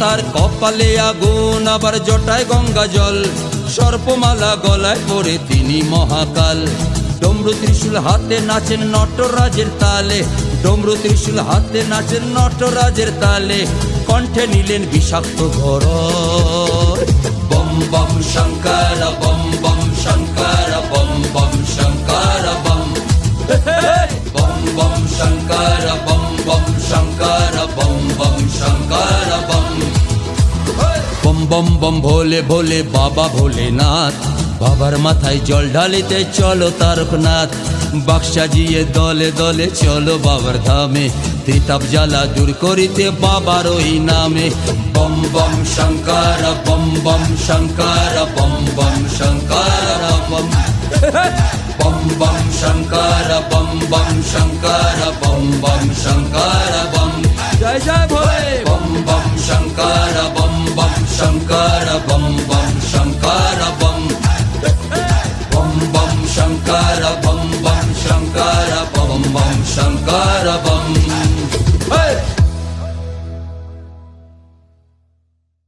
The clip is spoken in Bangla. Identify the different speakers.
Speaker 1: তার কপালে আগুন আবার জটায় গঙ্গা জল, সর্পমালা গলায় পরে তিনি মহাকাল। ডমরু ত্রিশূল হাতে নাচেন নটরাজের তালে, ডমরু ত্রিশূল হাতে নাচেন নটরাজের তালে, কণ্ঠে নিলেন বিষাক্ত ঘোড়। বম বম শঙ্কর বম বম শঙ্কর বম বম শঙ্কর বম, বম বম শঙ্কর বম বম শঙ্কর বম বম শঙ্কর বম। বম বম বম ভোলে ভোলে বাবা ভোলেনাথ, বাবার মাথায় জল ঢালিতে চলো তারকনাথ। বাক্স সাজিয়ে দলে দলে চলো বাবার ধামে, ত্রিতাপ জ্বালা দূর করিতে বাবার ওই নামে। বম বম শঙ্কর বম বম শঙ্কর বম বম শঙ্কর বম, বম বম শঙ্কর বম বম শঙ্কর বম বম শঙ্কর বম। জয় জয় ভোলে। বম বম শঙ্কর বম বম শঙ্কর বম বম শঙ্কর বম, বম বম শঙ্কর বম বম শঙ্কর বম বম শঙ্কর বম।